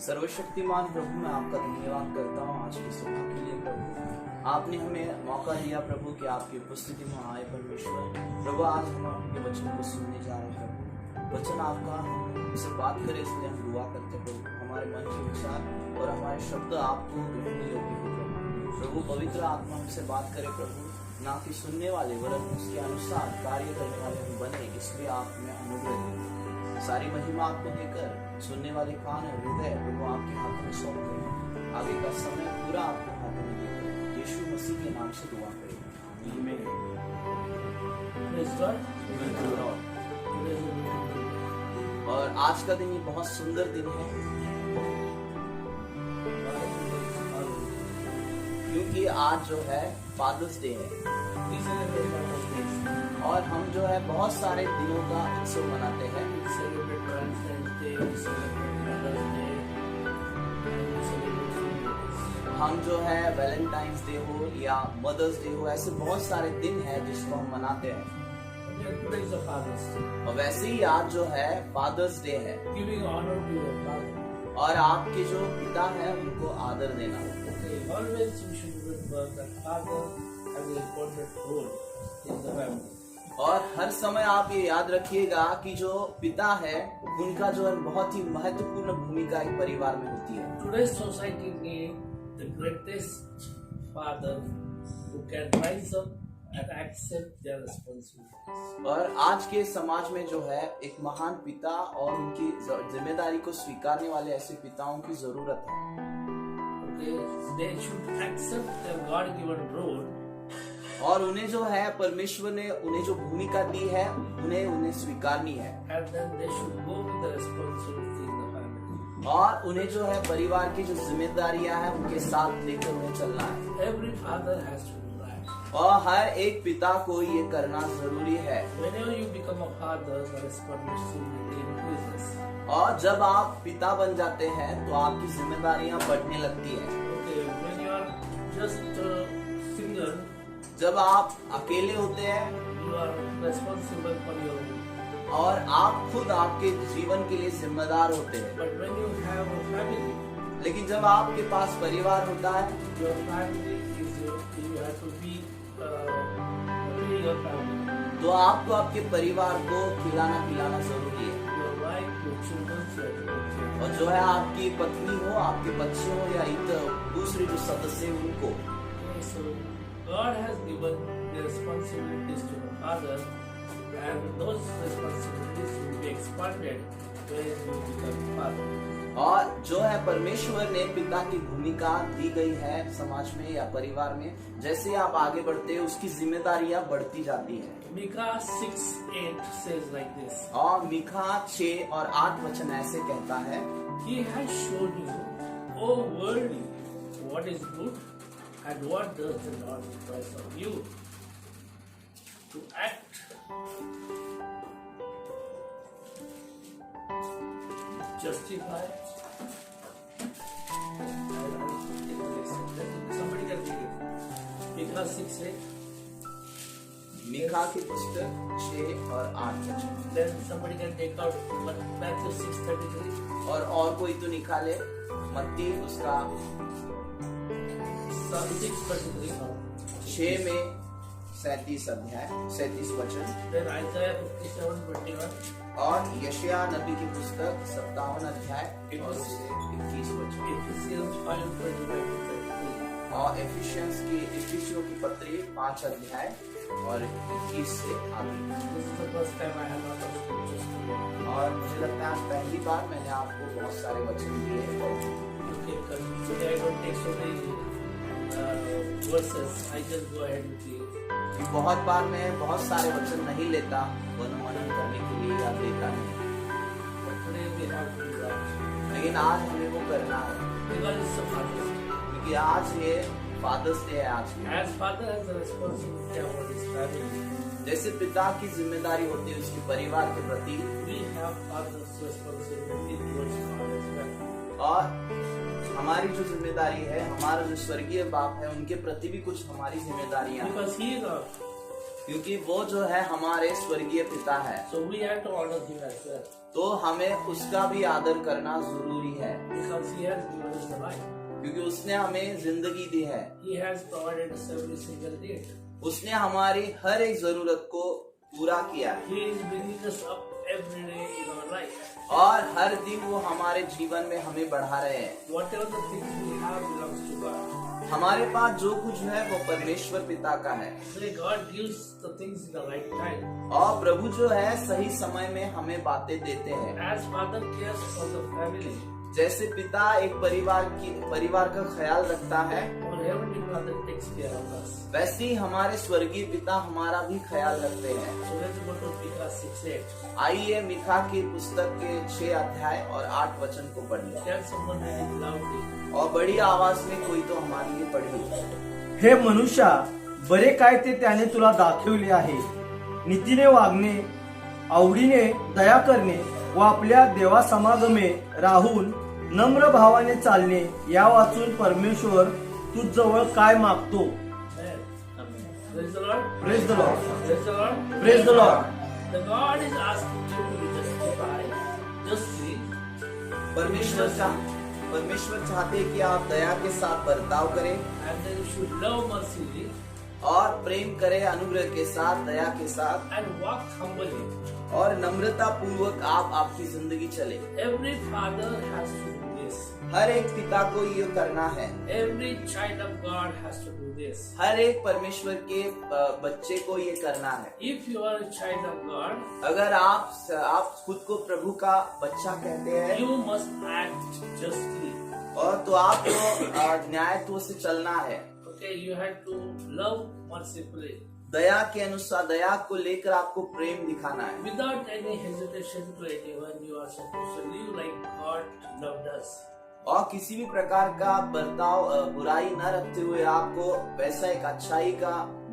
सर्वशक्तिमान प्रभु, मैं आपका धन्यवाद करता हूँ आज की सभा के लिए। प्रभु, आपने हमें मौका दिया प्रभु कि आपकी उपस्थिति में आए। परमेश्वर प्रभु, आज हम आपके वचन को सुनने जा रहे हैं। प्रभु, वचन आपका हमसे बात करे, इसलिए हम दुआ करते हैं। प्रभु, हमारे मन के विचार और हमारे शब्द आपको ग्रहण योग्य हो। प्रभु, पवित्र आत्मा हमसे बात करे प्रभु, ना कि सुनने वाले वरन उसके अनुसार कार्य करने वाले हम बने, इसलिए आप में अनुग्रह दें। सारी महिमा आपको देकर सुनने वाले कान और हृदय प्रभु आपके हाथों में सौंप करें। आगे का समय पूरा आपके हाथों में देकर यीशु मसीह के नाम से दुआ करें, आमीन। और आज का दिन ये बहुत सुंदर दिन है, क्योंकि आज जो है फादर्स डे है और हम जो है बहुत सारे दिनों का उत्सव मनाते हैं। हम जो है वैलेंटाइंस डे हो या मदर्स डे हो, ऐसे बहुत सारे दिन हैं जिसको हम मनाते हैं। और वैसे ही आज जो है फादर्स डे है, और आपके जो पिता है उनको आदर देना। और हर समय आप ये याद रखिएगा कि जो पिता है उनका जो है बहुत ही महत्वपूर्ण भूमिका एक परिवार में होती है। Today's society needs the greatest father who can rise up and accept their responsibilities. और आज के समाज में जो है एक महान पिता और उनकी जिम्मेदारी को स्वीकारने वाले ऐसे पिताओं की जरूरत है। They should accept their God-given role. और उन्हें जो है परमेश्वर ने उन्हें जो भूमिका दी है उन्हें स्वीकारनी है। And then they should go with the responsibility in the family. और उन्हें जो है परिवार की जो जिम्मेदारियां हैं उनके साथ लेकर उन्हें चलना है। Every father has to do that. और हर एक पिता को ये करना जरूरी है। Whenever you become a father, the responsibility increases. और जब आप पिता बन जाते हैं तो आपकी जिम्मेदारियां बढ़ने लगती हैं। Okay, when you are just single, जब आप अकेले होते हैं you are responsible for your own. और आप खुद आपके जीवन के लिए जिम्मेदार होते हैं। But when you have a family, लेकिन जब आपके पास परिवार होता है, your family is you have to be your family. तो आपको आपके परिवार को खिलाना पिलाना जरूरी है। Your wife, your children, your और जो है आपकी पत्नी हो, आपके बच्चे हो या दूसरे जो सदस्य हैं उनको। So God has given the responsibilities to the father, and those responsibilities will be expanded when you become father. और जो है परमेश्वर ने पिता की भूमिका दी गई है समाज में या परिवार में, जैसे आप आगे बढ़ते हैं उसकी जिम्मेदारियां बढ़ती जाती हैं। Micah 6:8 says like this. और मीका 6 और 8 वचन ऐसे कहता है, He has shown you, O worldly, what is good and what does the Lord requires of you, to act justified. Somebody can read it. Micah 6:8. Mika की पुस्तक 6 और 8 वचन। Then somebody can take out Matthew 6:33. और कोई तो निकाले मत्ती उसका 6:33. 6 में 37 अध्याय 37 वचन। Then Isaiah 57:21. और यशायाह नबी की पुस्तक 57 अध्याय और उससे 21 वचन। Ephesians 5:25-33. और इफिसियों की पत्री 5 अध्याय और 21 से आगे। This is the first time I have not scriptures to read. और मुझे लगता है पहली बार मैंने आपको बहुत सारे वचन दिए हैं। Okay, because today I don't take so many verses. I just go ahead with the. कि बहुत बार मैं बहुत सारे वचन नहीं लेता मनन करने के लिए या देता नहीं, But today we have to do that. लेकिन आज हमें वो करना है Because it's a Father's Day. क्योंकि आज ये फादर्स डे है। आज As father has the responsibility about his family, जैसे पिता की जिम्मेदारी होती है उसके परिवार के प्रति, we have father's responsibility towards God as well. और हमारी जो जिम्मेदारी है, हमारा जो स्वर्गीय बाप है उनके प्रति भी कुछ हमारी जिम्मेदारियां हैं। Because he is our क्योंकि वो जो है हमारे स्वर्गीय पिता है, So we have to honor him as well, तो हमें उसका भी आदर करना जरूरी है, because he has given us the life. क्योंकि उसने हमें जिंदगी दी है। He has provided us every single day. उसने हमारी हर एक जरूरत को पूरा किया है He is bringing us up every day in our life. और हर दिन वो हमारे जीवन में हमें बढ़ा रहे हैं। Whatever the things we have belongs to God. हमारे पास जो कुछ है वो परमेश्वर पिता का है, So God gives the things in the right time. और प्रभु जो है सही समय में हमें बातें देते हैं। As Father cares for the family, जैसे पिता एक परिवार का ख्याल रखता है, our Heavenly Father takes care of us. वैसे ही हमारे स्वर्गीय पिता हमारा भी ख्याल रखते हैं। So let's go to Micah 6:8. आइए मिका की पुस्तक के 6 अध्याय और 8 वचन को पढ़िए, Can someone read it loudly? और बड़ी आवाज में कोई तो हमारे लिए पढ़िए। हे मनुष्या, बरे काय ते त्याने तुला दाखविले आहे, नीतीने वागणे, आवडीने दया करणे व आपल्या देवासमागमे राहून नम्र भावाने चालणे, या वाचून परमेश्वर तू जवळ काय मागतो? Amen. Praise the Lord. Praise the Lord, Praise the Lord. Praise the Lord. The God is asking you to be justified justly, परमेश्वर चाहते हैं कि आप दया के साथ बर्ताव करें and then you should love mercifully और प्रेम करें अनुग्रह के साथ, दया के साथ, and walk humbly. और नम्रता पूर्वक आप आपकी जिंदगी चले। Every father has to do this. हर एक पिता को ये करना है, Every child of God has to do this. हर एक परमेश्वर के बच्चे को ये करना है। If you are a child of God, अगर आप खुद को प्रभु का बच्चा कहते हैं, you must act justly. और तो आपको न्यायत्व से चलना है। Okay, you have to love mercifully दया के अनुसार, दया को लेकर आपको प्रेम दिखाना है, without any hesitation to anyone. You are supposed to live like God loved us. और किसी भी प्रकार का बर्ताव, बुराई न रखते हुए आपको वैसा एक अच्छाई का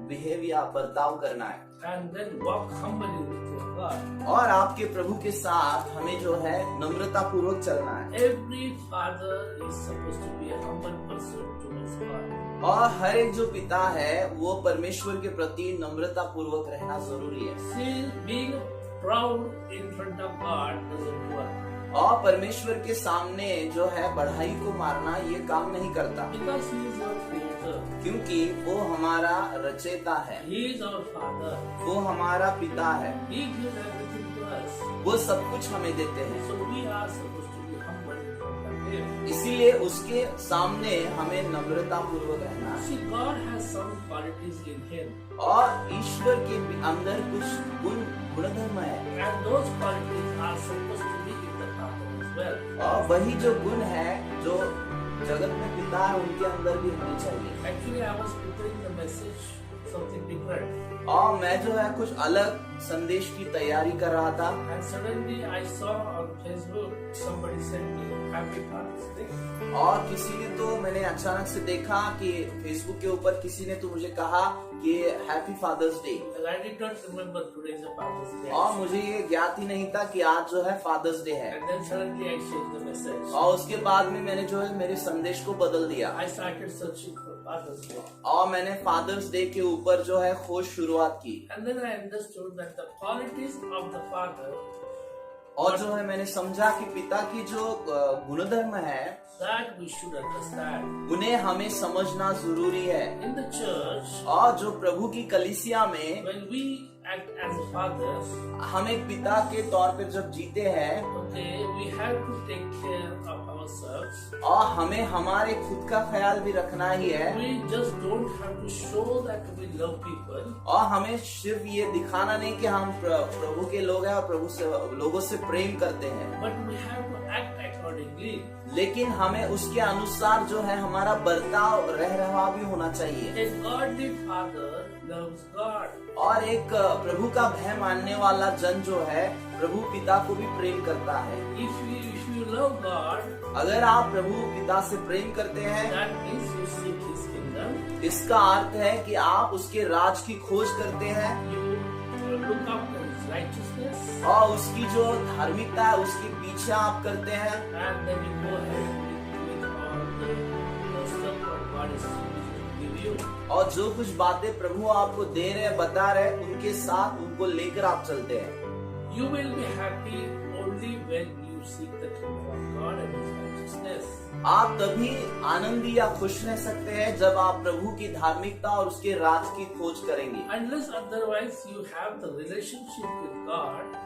बिहेवियर, बर्ताव करना है, And then walk humbly with your God. और आपके प्रभु के साथ हमें जो है नम्रता पूर्वक चलना है। Every father is supposed to be a humble person towards God. और हर एक जो पिता है वो परमेश्वर के प्रति नम्रता पूर्वक रहना जरूरी है। See, being proud in front of God doesn't work. और परमेश्वर के सामने जो है बढ़ाई को मारना ये काम नहीं करता, Because He is our Creator. क्योंकि वो हमारा रचयिता है, He is our Father. वो हमारा पिता है, He gives everything to us. वो सब कुछ हमें देते हैं। So we are supposed to be humble in front of Him. इसीलिए उसके सामने हमें नम्रता पूर्वक रहना है। See, God has some qualities in Him. और ईश्वर के अंदर कुछ गुणधर्म है, And those qualities are supposed to be in the Father as well. और वही जो गुण है जो जगत में पिता है उनके अंदर भी होनी चाहिए। Actually, I was preparing the message something different. और मैं जो है कुछ अलग संदेश की तैयारी कर रहा था, And suddenly I saw on Facebook somebody sent me Happy Father's Day. और किसी ने तो मैंने अचानक से देखा कि फेसबुक के ऊपर किसी ने तो मुझे कहा कि happy father's day, And I did not remember today is a Father's Day. और मुझे ये ज्ञात ही नहीं था कि आज जो है फादर्स डे है। And then suddenly I changed the message. और उसके बाद में मैंने जो है मेरे संदेश को बदल दिया, I started searching for Father's Day. और मैंने फादर्स डे के ऊपर जो है खोज शुरुआत की, And then I understood that the qualities of the Father, और जो है मैंने समझा कि पिता की जो गुणधर्म है that we should understand. उन्हें हमें समझना जरूरी है। In the church, और जो प्रभु की कलीसिया में when we act as a father, हम एक पिता के तौर पर जब जीते हैं, okay, we have to take care of ourselves. और हमें हमारे खुद का ख्याल भी रखना ही है, We just don't have to show that we love people. और हमें सिर्फ ये दिखाना नहीं कि हम प्रभु के लोग हैं और प्रभु से लोगों से प्रेम करते हैं, But we have to act accordingly. लेकिन हमें उसके अनुसार जो है हमारा बर्ताव रह रहा भी होना चाहिए। A godly father loves God. और एक प्रभु का भय मानने वाला जन जो है प्रभु पिता को भी प्रेम करता है। If you love God, अगर आप प्रभु पिता से प्रेम करते हैं, that means you seek His kingdom. इसका अर्थ है कि आप उसके राज की खोज करते हैं, You look after His righteousness, और उसकी जो धार्मिकता है उसके पीछे आप करते हैं, and then you go ahead with all the stuff that God is giving you. you. और जो कुछ बातें प्रभु आपको दे रहे हैं, बता रहे हैं, उनके साथ उनको लेकर आप चलते हैं। You will be happy only when you seek the kingdom of God and His righteousness. आप तभी आनंदी या खुश रह सकते हैं जब आप प्रभु की धार्मिकता और उसके राज की खोज करेंगे। Unless otherwise you have the relationship with God,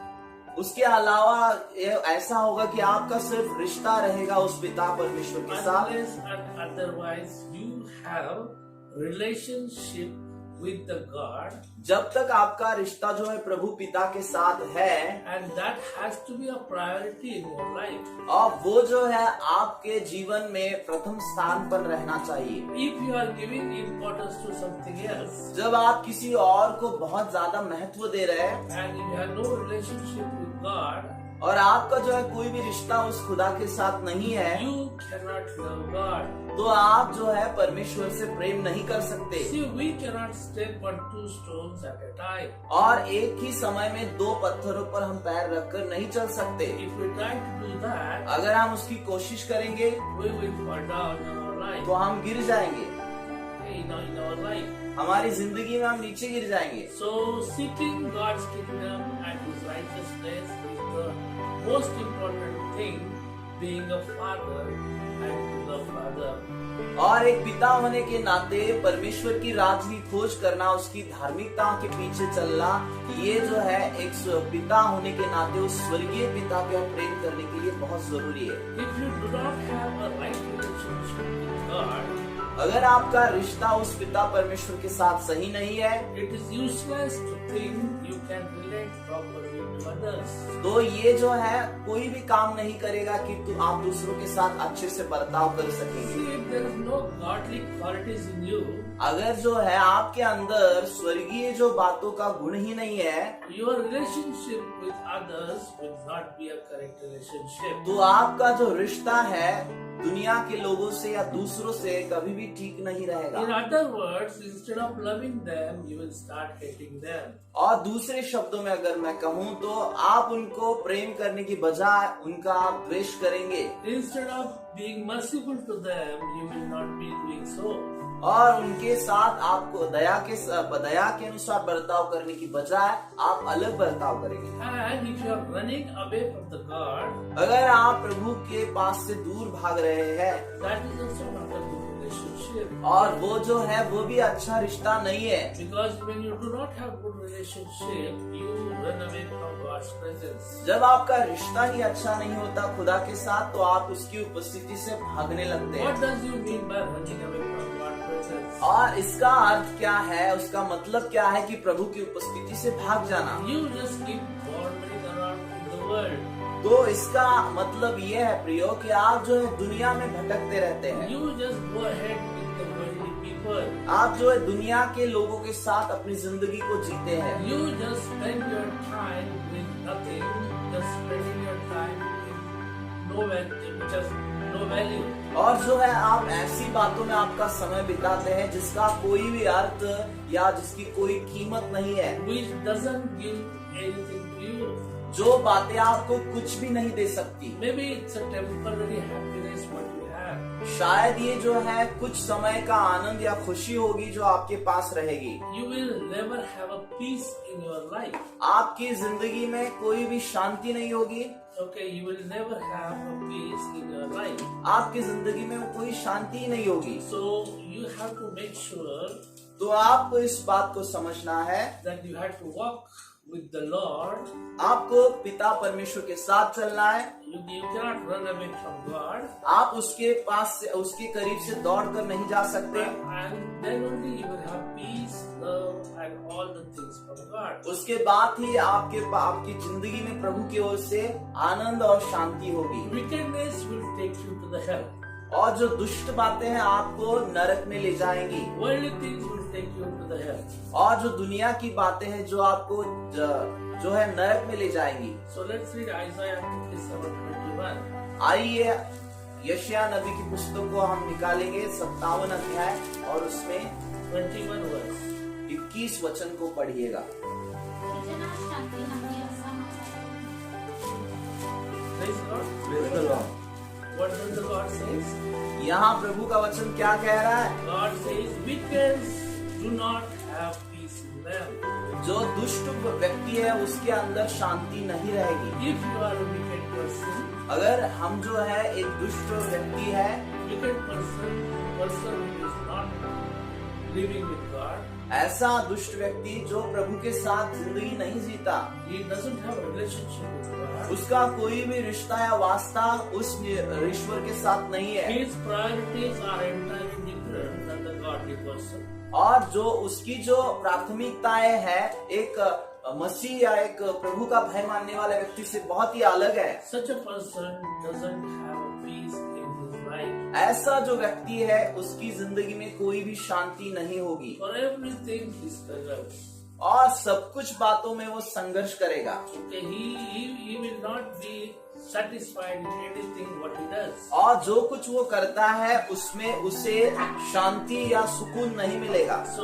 उसके अलावा ये ऐसा होगा कि आपका सिर्फ रिश्ता रहेगा उस पिता परमेश्वर के साथ। unless and otherwise you have relationship with the God, जब तक आपका रिश्ता जो है प्रभु पिता के साथ है, and that has to be a priority in your life. और वो जो है आपके जीवन में प्रथम स्थान पर रहना चाहिए। If you are giving importance to something else, जब आप किसी और को बहुत ज्यादा महत्व दे रहे हैं and if you have no relationship with God, और आपका जो है कोई भी रिश्ता उस खुदा के साथ नहीं है, you cannot love God. तो आप जो है परमेश्वर से प्रेम नहीं कर सकते। See, we cannot step on two stones at a time. और एक ही समय में दो पत्थरों पर हम पैर रखकर नहीं चल सकते। If we try to do that, अगर हम उसकी कोशिश करेंगे we will fall down in our life. तो हम गिर जाएंगे, In our life. हमारी जिंदगी में हम नीचे गिर जाएंगे। So, seeking God's kingdom and His righteousness is the most important thing, being a father and the father. और एक पिता होने के नाते परमेश्वर की राज की खोज करना, उसकी धार्मिकता के पीछे चलना, ये जो है एक पिता होने के नाते उस स्वर्गीय पिता के प्रेम करने के लिए बहुत जरूरी है। If you do not have a right relationship with God, अगर आपका रिश्ता उस पिता परमेश्वर के साथ सही नहीं है, it is useless to think you can relate properly to others. तो ये जो है कोई भी काम नहीं करेगा कि आप दूसरों के साथ अच्छे से बर्ताव कर सकेंगे। See, if there is no godly qualities in you, अगर जो है आपके अंदर स्वर्गीय जो बातों का गुण ही नहीं है, your relationship with others will not be a correct relationship. तो आपका जो रिश्ता है दुनिया के लोगों से या दूसरों से कभी भी ठीक नहीं रहेगा। In other words, instead of loving them, you will start hating them. और दूसरे शब्दों में अगर मैं कहूँ तो आप उनको प्रेम करने की बजाय उनका आप द्वेष करेंगे। Instead of being merciful to them, you will not be doing so. और उनके साथ आपको दया के अनुसार बर्ताव करने की बजाय आप अलग बर्ताव करेंगे। And if you are running away from the God, अगर आप प्रभु के पास से दूर भाग रहे हैं, that is also not a good relationship. और वो जो है वो भी अच्छा रिश्ता नहीं है, Because when you do not have good relationship, you run away from God's presence. जब आपका रिश्ता ही अच्छा नहीं होता खुदा के साथ, तो आप उसकी उपस्थिति से भागने लगते हैं। What does you mean by running away from God's presence? और इसका अर्थ क्या है, उसका मतलब क्या है कि प्रभु की उपस्थिति से भाग जाना। You just keep wandering around in the world. तो इसका मतलब ये है प्रियो कि आप जो है दुनिया में भटकते रहते हैं। You just go ahead with the worldly people. आप जो है दुनिया के लोगों के साथ अपनी जिंदगी को जीते हैं। You just spend your time with nothing, just spending your time with no value. और जो है आप ऐसी बातों में आपका समय बिताते हैं जिसका कोई भी अर्थ या जिसकी कोई कीमत नहीं है, Which doesn't give anything to you. जो बातें आपको कुछ भी नहीं दे सकती। Maybe it's a temporary happiness what you have. शायद ये जो है कुछ समय का आनंद या खुशी होगी जो आपके पास रहेगी। You will never have a peace in your life. आपकी जिंदगी में कोई भी शांति नहीं होगी। Okay, you will never have a peace in your life. आपकी जिंदगी में कोई शांति ही नहीं होगी। So you have to make sure तो आपको इस बात को समझना है, that you have to walk with the Lord. आपको पिता परमेश्वर के साथ चलना है। You cannot run away from God. आप उसके पास से, उसके करीब से दौड़ कर नहीं जा सकते। And then only you will have peace, love, and all the things from God. उसके बाद ही आपकी जिंदगी में प्रभु की ओर से आनंद और शांति होगी। Wickedness will take you to the hell. और जो दुष्ट बातें हैं आपको नरक में ले जाएंगी। Worldly things will take you to the hell. और जो दुनिया की बातें हैं जो आपको जो है नरक में ले जाएंगी। So let's read Isaiah 57:21. आइए यशायाह नबी की पुस्तक को हम निकालेंगे 57 अध्याय और उसमें 21 verse. 21 वचन को पढ़िएगा। Praise God. Praise the Lord. what does the God says? यहाँ प्रभु का वचन क्या कह रहा है? God says, wicked do not have peace in them. जो दुष्ट व्यक्ति है उसके अंदर शांति नहीं रहेगी। If you are a wicked person, अगर हम जो है एक दुष्ट व्यक्ति है, wicked person who is not living with God, ऐसा दुष्ट व्यक्ति जो प्रभु के साथ जिंदगी नहीं जीता, he doesn't have a relationship with God. उसका कोई भी रिश्ता या वास्ता उस ईश्वर के साथ नहीं है, His priorities are entirely different than the godly person. और जो उसकी जो प्राथमिकताएं है एक मसीह या एक प्रभु का भय मानने वाले व्यक्ति से बहुत ही अलग है। Such a person doesn't have a peace in his life. ऐसा जो व्यक्ति है उसकी जिंदगी में कोई भी शांति नहीं होगी, For everything he struggles. और सब कुछ बातों में वो संघर्ष करेगा। Okay, he will not be satisfied in anything what he does. और जो कुछ वो करता है उसमें उसे शांति या सुकून नहीं मिलेगा। So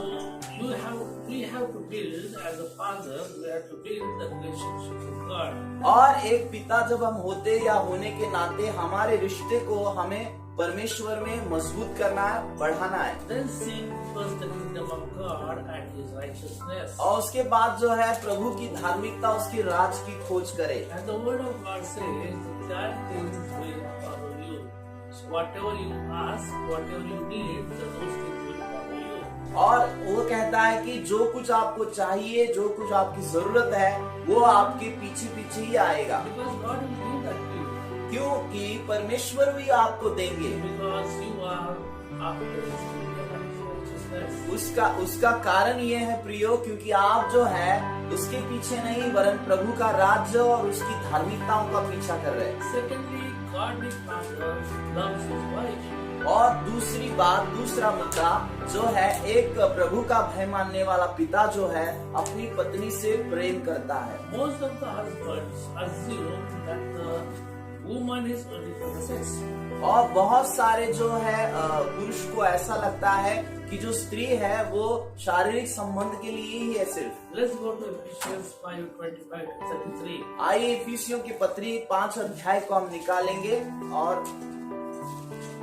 we have to build as a father, we have to build the relationship with God. और एक पिता जब हम होते या होने के नाते हमारे रिश्ते को हमें परमेश्वर में मजबूत करना है, बढ़ाना है। Then seek first the kingdom of God and His righteousness. और उसके बाद जो है प्रभु की धार्मिकता, उसकी राज की खोज करे। And the word of God says that things will follow you. So whatever you ask, whatever you need, those things will follow you. और वो कहता है कि जो कुछ आपको चाहिए, जो कुछ आपकी जरूरत है, वो आपके पीछे पीछे ही आएगा, Because God will give that to you. क्योंकि परमेश्वर भी आपको देंगे। Because you are after His kingdom and His righteousness. उसका कारण ये है प्रियो, क्योंकि आप जो है उसके पीछे नहीं वरन प्रभु का राज्य और उसकी धार्मिकताओं का पीछा कर रहे हैं। Secondly, godly father loves his wife. और दूसरी बात, दूसरा मुद्दा जो है, एक प्रभु का भय मानने वाला पिता जो है अपनी पत्नी से प्रेम करता है। Most of the husbands assume that the woman is only for the sex. और बहुत सारे जो है पुरुष को ऐसा लगता है कि जो स्त्री है वो शारीरिक संबंध के लिए ही है सिर्फ। Let's go to Ephesians 5:25-33. आइए इफिसियों की पत्री 5 अध्याय को हम निकालेंगे और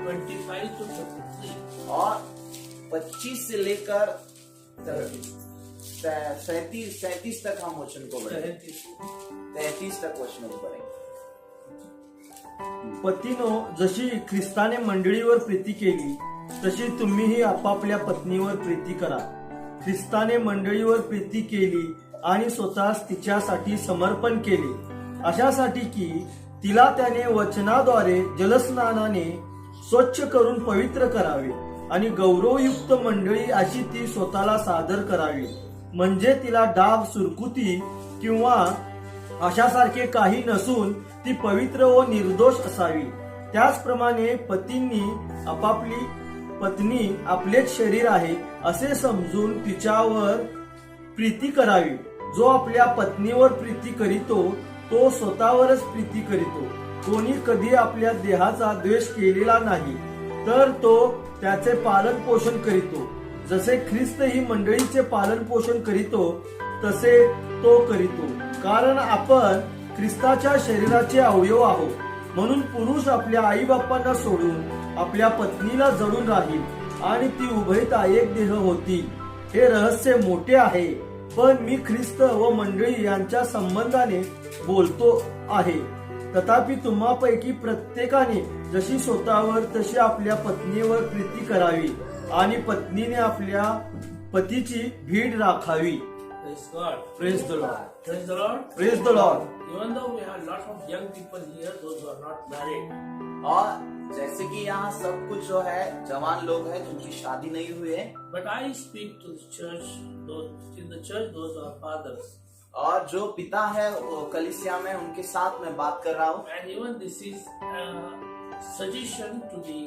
25 to 33. और 25 से लेकर 37 तक हम वचन को पढ़ेंगे। 33 तक वचन को पढ़ेंगे। पतीनो, जशी ख्रिस्ताने मंडळीवर प्रीती केली तशी तुम्हीही आपापल्या पत्नीवर प्रीती करा. ख्रिस्ताने मंडळीवर प्रीती केली आणि स्वतःस तिच्यासाठी समर्पण केले, अशासाठी की तिला त्याने वचनाद्वारे जलस्नानाने स्वच्छ करून पवित्र करावे आणि गौरवयुक्त मंडळी अशी ती स्वतःला सादर करावी, म्हणजे तिला डाग, सुरकुती किंवा अशासारखे काही नसून ती पवित्र व निर्दोष असावी. त्याचप्रमाणे पतींनी आपापली पत्नी आपलेच शरीर आहे असे समजून तिच्यावर प्रीती करावी. जो आपल्या पत्नीवर प्रीती करीतो तो स्वतःवरच प्रीती करीतो. कोणी कधी आपल्या देहाचा द्वेष केलेला नाही, तर तो त्याचे पालन पोषण करीतो. जसे ख्रिस्त ही मंडळीचे पालन पोषण करीतो तसे तो करीतो, कारण आपण ख्रिस्ताच्या शरीराचे अवयव आहोत. म्हणून पुरुष आपल्या आई बापांना सोडून आपल्या पत्नीला जळून राहील आणि ती उभयता एक देह होतील. हे रहस्य मोठे आहे, पण मी ख्रिस्त व मंडळी यांच्या संबंधाने बोलतो आहे. तथापि तुम्हापैकी प्रत्येकाने जशी स्वतःवर तशी आपल्या पत्नीवर प्रीती करावी आणि पत्नीने आपल्या पतीची भीड राखावी. Praise God. Praise the Lord. Praise the Lord. Praise the Lord. Even though we have lot of young people here, those who are not married, और जैसे कि यहाँ सब कुछ जो है जवान लोग हैं जिनकी शादी नहीं हुई है, but I speak to the church, in the church those who are fathers. और जो पिता है वो कलीसिया में उनके साथ मैं बात कर रहा हूँ। And even this is a suggestion to the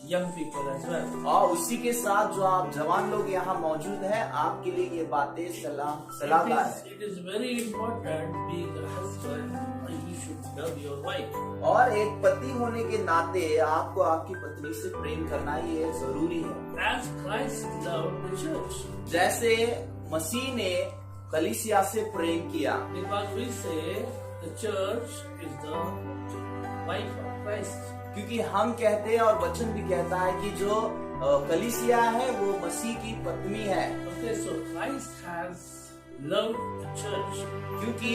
young people as well. और उसी के साथ जो आप जवान लोग यहाँ मौजूद हैं, आपके लिए ये बातें सलाहकार है। It is very important being a husband, you should love your wife. और एक पति होने के नाते आपको आपकी पत्नी से प्रेम करना ये जरूरी है। As Christ loved the church. जैसे मसीह ने कलीसिया से प्रेम किया, Because we say the church is the wife of Christ. क्योंकि हम कहते हैं और वचन भी कहता है कि जो कलीसिया है वो मसीह की पत्नी है, Okay, so Christ has loved the church, क्योंकि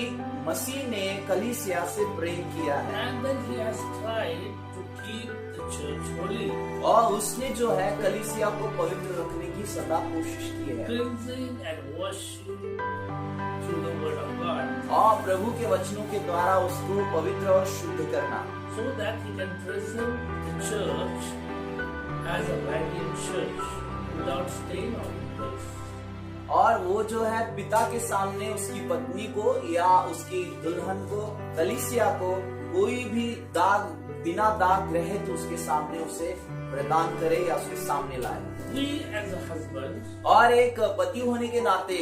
मसीह ने कलीसिया से प्रेम किया है and then he has tried to keep the church holy, और उसने जो है कलीसिया को पवित्र रखने की सदा कोशिश की है cleansing and washing through the word of God, और प्रभु के वचनों के द्वारा उसको पवित्र और शुद्ध करना, so that he can present the church as a radiant church without stain or wrinkles. और वो जो है पिता के सामने उसकी पत्नी को या उसकी दुल्हन को, कलीसिया को कोई भी दाग, बिना दाग रहित उसके सामने उसे प्रदान करे या उसके सामने लाए। We as a husband, और एक पति होने के नाते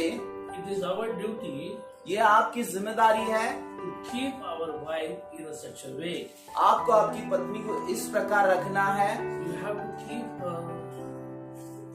it is our duty ये आपकी जिम्मेदारी है, to keep our wife in a such a way. आपको आपकी पत्नी को इस प्रकार रखना है, You have to keep her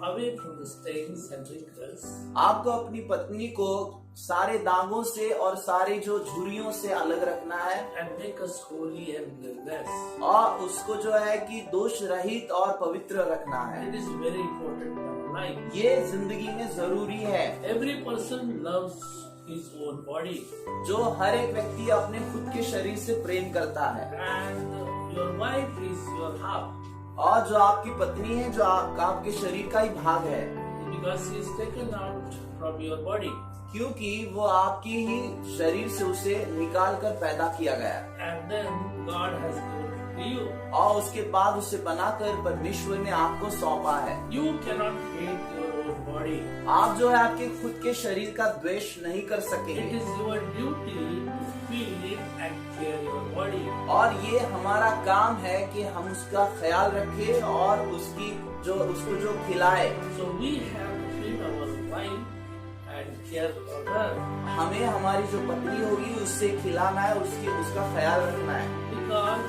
away from the stains and wrinkles, आपको अपनी पत्नी को सारे दागों से और सारे जो झुर्रियों से अलग रखना है and make us holy and blameless. और उसको जो है कि दोष रहित और पवित्र रखना है। It is very important in our life. ये जिंदगी में जरूरी है। Every person loves his own body, जो हर एक व्यक्ति अपने खुद के शरीर से प्रेम करता है and your wife is your half, और जो आपकी पत्नी है जो आपके शरीर का ही भाग है, because she is taken out from your body, क्योंकि वो आपकी ही शरीर से उसे निकाल कर पैदा किया गया and then God has given it to you. और उसके बाद उसे बनाकर परमेश्वर ने आपको सौंपा है। You cannot hate your own body. आप जो है आपके खुद के शरीर का द्वेष नहीं कर It सकेंगे is your duty to feed and care your body. और ये हमारा काम है कि हम उसका ख्याल रखें और उसको जो खिलाए। So we have to feed our wife and care for her, हमें हमारी जो पत्नी होगी उससे खिलाना है, उसका ख्याल रखना है, because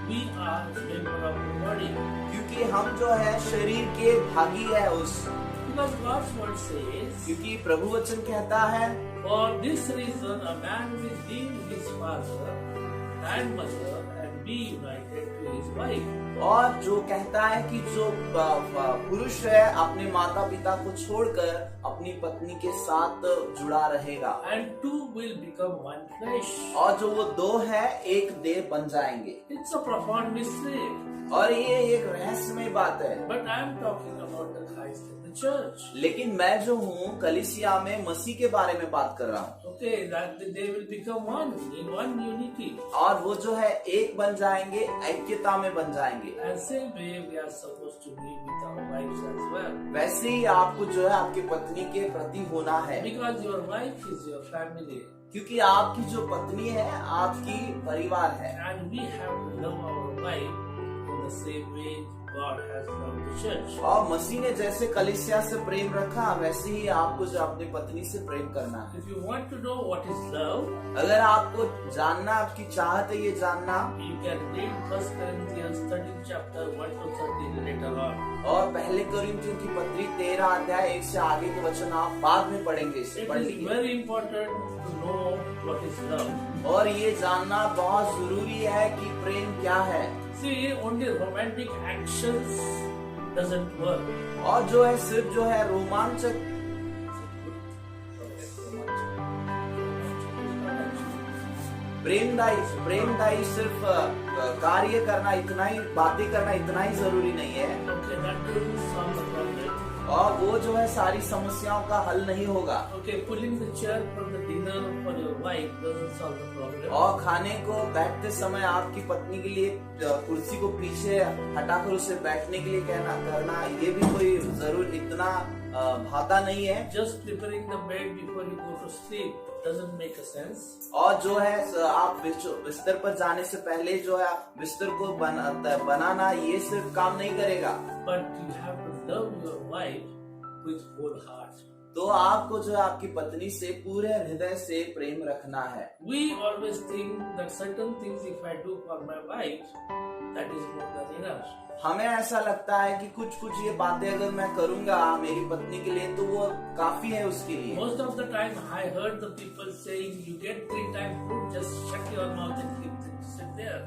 we are member of the body. क्योंकि हम जो है शरीर के भागी है Because God's word says, क्योंकि प्रभु वचन कहता है for this reason a man will leave his father and mother and be united to his wife. और जो कहता है कि जो पुरुष है अपने माता पिता को छोड़कर अपनी पत्नी के साथ जुड़ा रहेगा And two will become one flesh. और जो वो दो है एक देह बन जाएंगे। It's a profound mystery. और ये एक रहस्यमय बात है, But I am talking about the Christ in the church. लेकिन मैं जो हूँ कलीसिया में मसीह के बारे में बात कर रहा हूँ Okay, that they will become one in one unity. और वो जो है एक बन जाएंगे, ऐक्यता में बन जाएंगे। And same way we are supposed to be with our wives as well. वैसे ही आपको जो है आपकी पत्नी के प्रति होना है, Because your wife is your family. क्योंकि आपकी जो पत्नी है आपकी परिवार है And we have to love our wife in the same way God has loved the church. और मसीह ने जैसे कलीसिया से प्रेम रखा वैसे ही आपको जो अपनी पत्नी से प्रेम करना है। If you want to know what is love, अगर आपको जानना, आपकी चाहत है ये जानना, you can read 1 Corinthians 13 chapter 1 to 13 later on. और पहले कोरिन्थियों की पत्री 13 अध्याय 1 से आगे के वचन आप बाद में पढ़ेंगे, इसे It पढ़ is लीजिए। very important to know what is love. और ये जानना बहुत जरूरी है कि प्रेम क्या है। See, only romantic actions doesn't work. और जो है सिर्फ जो है रोमांचक प्रेमदायी सिर्फ कार्य करना, इतना ही बातें करना इतना ही जरूरी नहीं है Okay, that doesn't solve the problem. और वो जो है सारी समस्याओं का हल नहीं होगा Okay, pulling the chair for the dinner for your wife doesn't solve the problem. और खाने को बैठते समय आपकी पत्नी के लिए कुर्सी को पीछे हटाकर उसे बैठने के लिए करना ये भी कोई जरूर इतना भाता नहीं है। Just preparing the bed before you go to sleep doesn't make a sense. और जो है आप बिस्तर पर जाने से पहले जो है बिस्तर को बनाना ये सिर्फ काम नहीं करेगा। But you have to love your wife with whole heart. तो आपको जो है आपकी पत्नी से पूरे हृदय से प्रेम रखना है। We always think that certain things if I do for my wife, that is more than enough. हमें ऐसा लगता है कि कुछ ये बातें अगर मैं करूंगा मेरी पत्नी के लिए तो वो काफी है उसके लिए। Most of the time I heard the people saying, you get 3 times food, just shut your mouth and keep sit there.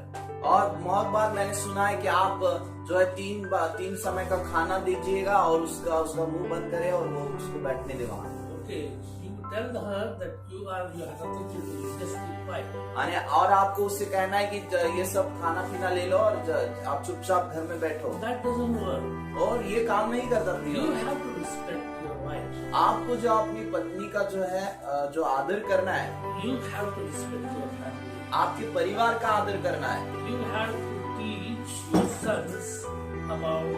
और बहुत बार मैंने सुना है कि आप जो है तीन समय का खाना दीजिएगा और उसका मुंह बंद करे और वो उसको बैठने दे वहाँ। Okay, you tell her that you have nothing to do, just keep quiet. और आपको उससे कहना है कि ये सब खाना पीना ले लो और आप चुपचाप घर में बैठो। That doesn't work. और ये काम नहीं करता प्रियो। You have to respect your wife. आपको जो अपनी पत्नी का जो है जो आदर करना है, You have to respect your family. आपके परिवार का आदर करना है। You have to teach your sons about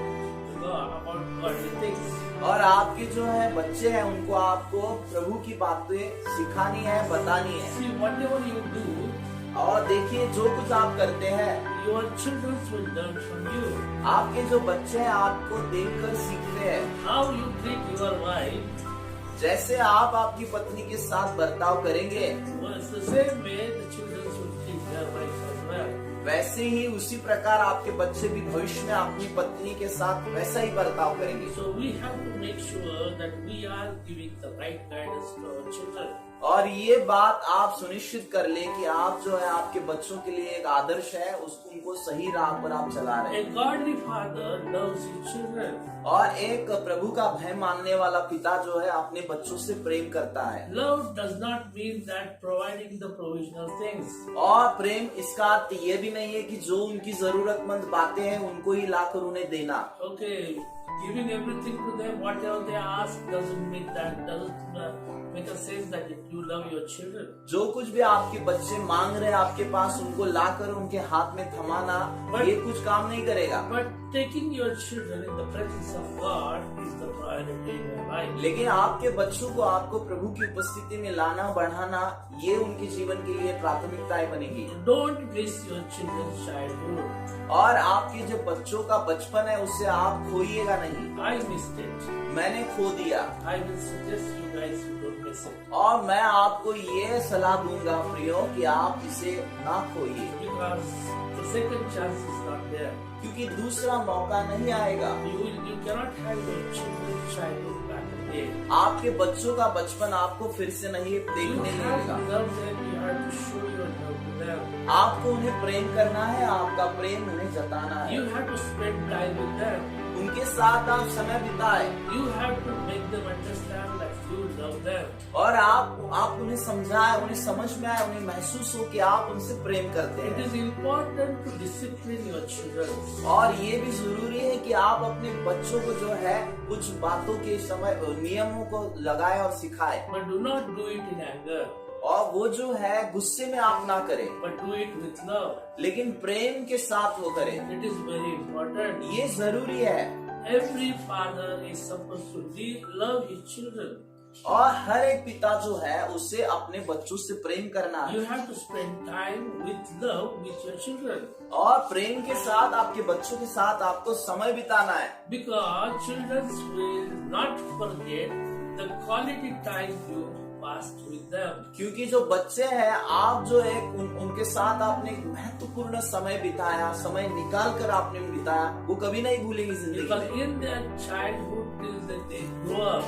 God, about godly things. और आपके जो है बच्चे हैं उनको आपको प्रभु की बातें सिखानी है, बतानी है। See, whatever you do, और देखिए जो कुछ आप करते हैं, your children will learn from you. आपके जो बच्चे हैं आपको देखकर सीखते हैं। How you treat your wife जैसे आप आपकी पत्नी के साथ बर्ताव करेंगे, was the same way the children will treat their wife as well. वैसे ही उसी प्रकार आपके बच्चे भी भविष्य में अपनी पत्नी के साथ वैसा ही बर्ताव करेंगे। So we have to make sure that we are giving the right guidance to our children. और ये बात आप सुनिश्चित कर ले कि आप जो है आपके बच्चों के लिए एक आदर्श है, उनको सही राह पर आप चला रहे A हैं। godly father loves his children. और एक प्रभु का भय मानने वाला पिता जो है अपने बच्चों से प्रेम करता है। Love does not mean that providing the provisional things. और प्रेम इसका अर्थ ये भी नहीं है कि जो उनकी जरूरतमंद बातें हैं उनको ही लाकर उन्हें देना। Okay, giving everything to them, whatever they ask, doesn't make a sense that you love your children. जो कुछ भी आपके बच्चे मांग रहे हैं आपके पास, उनको लाकर उनके हाथ में थमाना ये कुछ काम नहीं करेगा। But taking your children in the presence of God is the priority in your life. लेकिन आपके बच्चों को आपको प्रभु की उपस्थिति में लाना बढ़ाना ये उनके जीवन के लिए प्राथमिकताएं बनेगी। Don't miss your children's childhood. और आपके जो बच्चों का बचपन है उसे आप खोइएगा नहीं। I missed it. मैंने खो दिया I will suggest you guys you don't miss it. और मैं आपको ये सलाह दूंगा प्रियो कि आप इसे ना खोइए, Because the second chance is not there. क्योंकि दूसरा मौका नहीं आएगा। You cannot have your children's childhood back again. आपके बच्चों का बचपन आपको फिर से नहीं You देखने have मिलेगा। to love them. You have to show your love to them. आपको उन्हें प्रेम करना है, आपका प्रेम उन्हें जताना है। You have to spend time with them. उनके साथ आप समय बिताए You have to make them understand that you love them. और आप उन्हें समझाए, उन्हें समझ में आए, उन्हें महसूस हो कि आप उनसे प्रेम करते It हैं। is important to discipline your children. और ये भी जरूरी है कि आप अपने बच्चों को जो है कुछ बातों के समय नियमों को लगाए और सिखाए, But do not do it in anger. और वो जो है गुस्से में आप ना करें, But do it with love. लेकिन प्रेम के साथ वो करें। It is very important. ये जरूरी है। Every father is supposed to love his children. और हर एक पिता जो है उसे अपने बच्चों से प्रेम करना You है have to spend time with love with your children. और प्रेम के साथ आपके बच्चों के साथ आपको समय बिताना है, Because children will not forget the quality time you passed with them. क्योंकि जो बच्चे हैं आप जो एक उनके साथ आपने एक महत्वपूर्ण समय बिताया, समय निकाल कर आपने बिताया, वो कभी नहीं भूलेंगे जिंदगी Because में। in their childhood till that they grow up,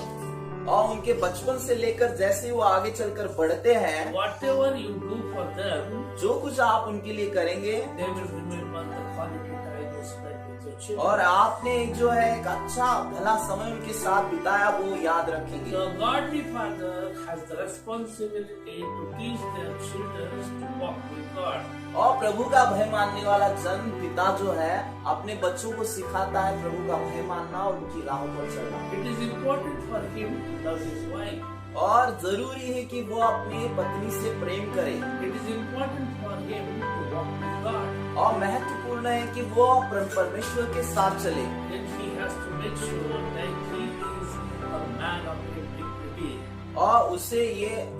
और उनके बचपन से लेकर जैसे वो आगे चलकर बढ़ते हैं, whatever you do for them, जो कुछ आप उनके लिए करेंगे they will remember the quality time you spent with your children. और आपने एक जो है एक अच्छा भला समय उनके साथ बिताया वो याद रखेंगे। The godly father has the responsibility to teach their children to walk with God. और प्रभु का भय मानने वाला जन्म पिता जो है अपने बच्चों को सिखाता है प्रभु का भय मानना और उनकी राहों पर चलना। It is important for him to love his wife. और जरूरी है कि वो अपनी पत्नी से प्रेम करे It is important for him to walk with God. और महत्वपूर्ण है कि वो परमेश्वर के साथ चले। Then he has to make sure that he is a man of integrity. और उसे ये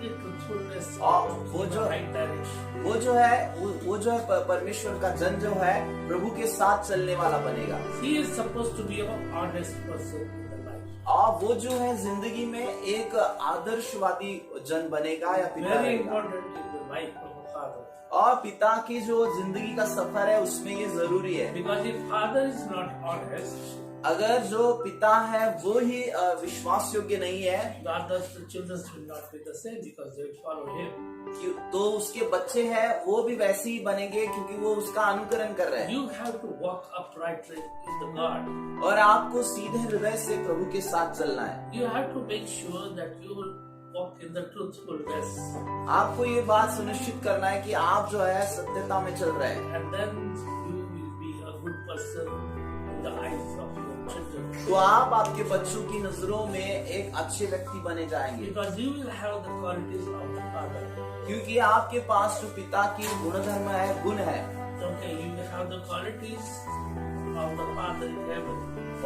Truthfulness और in वो the जो right direction. वो जो है परमेश्वर का जन जो है प्रभु के साथ चलने वाला बनेगा। He is supposed to be an honest person in the life. और वो जो है जिंदगी में एक आदर्शवादी जन बनेगा या पिता Very रहेगा। important in the life of a father. और पिता की जो जिंदगी का सफर है उसमें ये जरूरी है। Because if father is not honest, अगर जो पिता है वो ही विश्वास योग्य नहीं है, the others, the children will not be the same because they will follow him. तो उसके बच्चे हैं वो भी वैसे ही बनेंगे क्योंकि वो उसका अनुकरण कर रहे हैं। You have to walk uprightly in the God. और आपको सीधे हृदय से प्रभु के साथ चलना है। You have to make sure that you will walk in the truthfulness. आपको ये बात सुनिश्चित करना है कि आप जो है सत्यता में चल रहे हैं। And then you will be a good person in the eyes of your children. तो आप आपके बच्चों की नजरों में एक अच्छे व्यक्ति बने जाएंगे Because you will have the qualities of the Father. क्योंकि आपके पास जो पिता की गुणधर्म है, गुण है, Okay, you will have the qualities of the Father in heaven.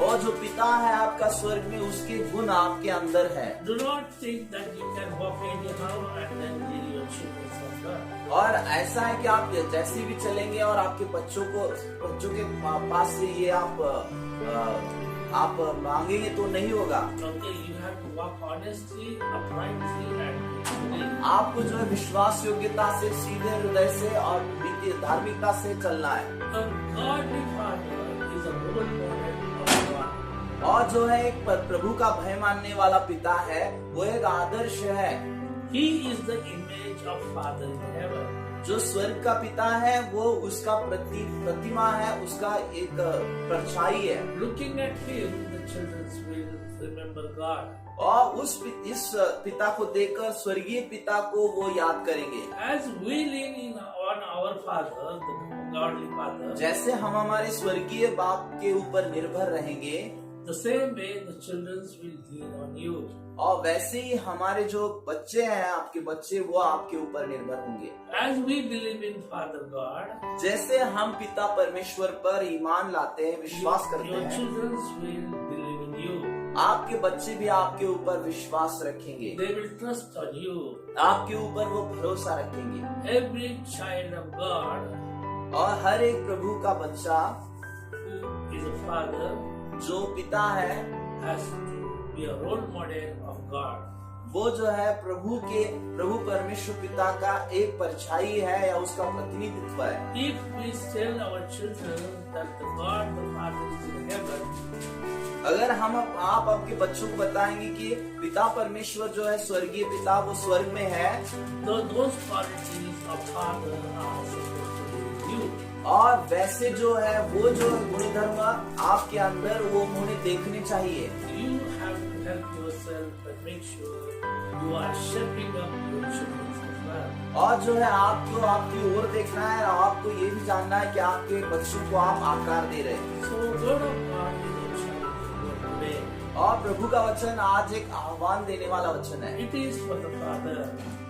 और जो पिता है आपका स्वर्ग में उसके गुण आपके अंदर है। Do not think that you can walk anyhow and then lead your children from God. और ऐसा है कि आप जैसे भी चलेंगे और आपके बच्चों के पास से ये आप मांगेंगे तो नहीं होगा। Okay, you have to walk honestly, uprightly, and truthfully. आपको जो है विश्वास योग्यता से, सीधे हृदय से और धार्मिकता से चलना है। A godly father is a role model of God. और जो है एक प्रभु का भय मानने वाला पिता है, वो एक आदर्श है। He is the image of Father in heaven. जो स्वर्ग का पिता है वो उसका प्रतिमा है, उसका एक परछाई है। Looking at him, the children will remember God. और इस पिता को देखकर स्वर्गीय पिता को वो याद करेंगे। As we lean on our Father, the godly Father, जैसे हम हमारे स्वर्गीय बाप के ऊपर निर्भर रहेंगे, the same way the children will lean on you. और वैसे ही हमारे जो बच्चे हैं, आपके बच्चे, वो आपके ऊपर निर्भर होंगे। As we believe in Father God, जैसे हम पिता परमेश्वर पर ईमान लाते हैं, विश्वास करते your हैं, children will believe in you. आपके बच्चे भी आपके ऊपर विश्वास रखेंगे, They will trust on you. आपके ऊपर वो भरोसा रखेंगे। Every child of God और हर एक प्रभु का बच्चा who is a father जो पिता है, has to be a role model of God. वो जो है प्रभु परमेश्वर पिता का एक परछाई है या उसका प्रतिनिधित्व है। If we tell our children that the God the Father is in heaven, अगर आप आपके बच्चों को बताएंगे कि पिता परमेश्वर जो है स्वर्गीय पिता वो स्वर्ग में है, those qualities of Father are supposed to be with you. और वैसे जो है वो जो गुणधर्म आपके अंदर वो उन्हें देखने चाहिए। You have to help yourself and make sure you are shaping up your children as well. और जो है आपको आपकी ओर देखना है और आपको ये भी जानना है कि आपके बच्चों को आप आकार दे रहे हैं। So word of God is a challenge for today. और प्रभु का वचन आज एक आह्वान देने वाला वचन है। It is for the father.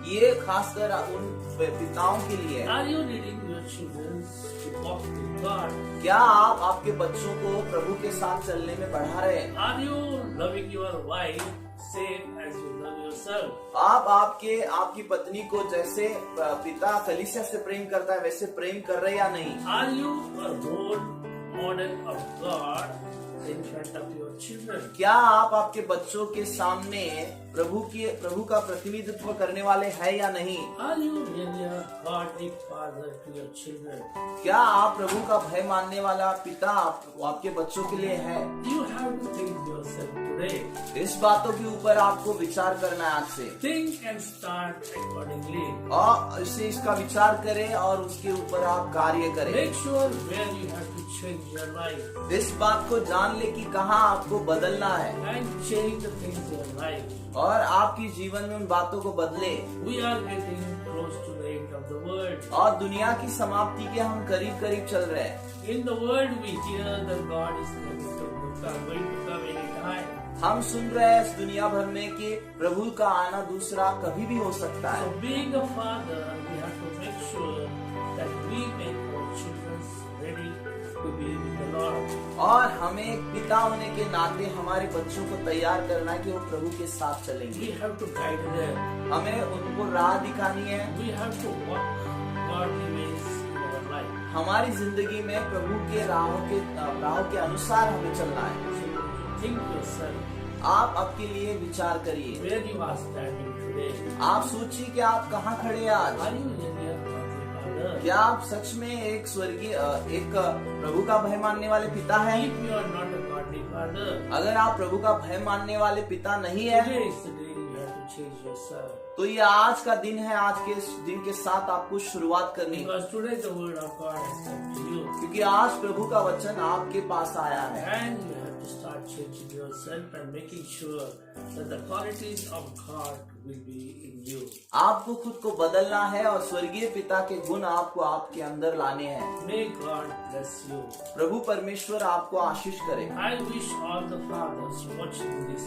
ये खासकर उन पिताओं के लिए है। Are you leading your children to walk with God? क्या आप आपके बच्चों को प्रभु के साथ चलने में बढ़ा रहे हैं? Are you loving your wife same as you love yourself? आप आपकी पत्नी को जैसे पिता कलीसिया से प्रेम करता है वैसे प्रेम कर रहे या नहीं? Are you a role model of God in front of your children? क्या आप आपके बच्चों के सामने प्रभु का प्रतिनिधित्व करने वाले हैं या नहीं? Are you really a godly father to your children? क्या आप प्रभु का भय मानने वाला पिता आपके बच्चों के लिए है? You have to think yourself today. इस बातों के ऊपर आपको विचार करना है आज से। Think and start accordingly. और इसका विचार करें और उसके ऊपर आप कार्य करें। Make sure where you have to change your life इस बात को जान ले कि कहाँ आपको बदलना है and change the things in your life. और आपके जीवन में उन बातों को बदले। We are getting close to the end of the world. और दुनिया की समाप्ति के हम करीब चल रहे हैं। In the world we hear that God is going to come anytime. हम सुन रहे हैं इस दुनिया भर में कि प्रभु का आना दूसरा कभी भी हो सकता So है। being a father, we have to make sure that we make our children ready to be with the Lord. और हमें एक पिता होने के नाते हमारे बच्चों को तैयार करना है कि वो प्रभु के साथ We चलेंगे। have to guide them. हमें उनको राह दिखानी है। We have to walk godly ways in our life. हमारी जिंदगी में प्रभु के राहों के अनुसार हमें चलना है। So think yourself आप आपके लिए विचार करिए। where you are standing today. आप सोचिए कि आप कहाँ खड़े हैं आज। Are you really a godly father? क्या आप सच में एक प्रभु का भय मानने वाले पिता हैं? If you are not a godly father, अगर आप प्रभु का भय मानने वाले पिता नहीं है, today is the day you have to change yourself. तो ये आज का दिन है, आज के इस दिन के साथ आपको शुरुआत करनी है, Because today the word of God has come to you. क्योंकि आज प्रभु का वचन आपके पास आया है। And you have to start changing yourself and making sure that the qualities of God will be in you. आपको खुद को बदलना है और स्वर्गीय पिता के गुण आपको आपके अंदर लाने हैं। May God bless you. प्रभु परमेश्वर आपको आशीष करे। I wish all the fathers watching this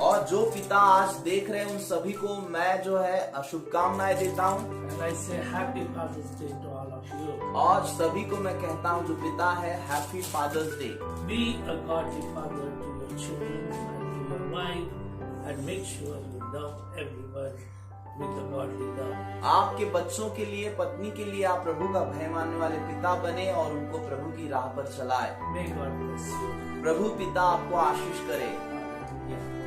और जो पिता आज देख रहे हैं उन सभी को मैं जो है शुभकामनाएं देता हूँ, and I say happy Father's Day to all of you. और सभी को मैं कहता हूँ जो पिता है, happy father's day. Be a godly father to your children and to your wife, and make sure you love everyone with the godly love. आपके बच्चों के लिए, पत्नी के लिए आप प्रभु का भय मानने वाले पिता बने और उनको प्रभु की राह पर चलाए। May God bless you. प्रभु पिता आपको आशीष करे। Hallelujah.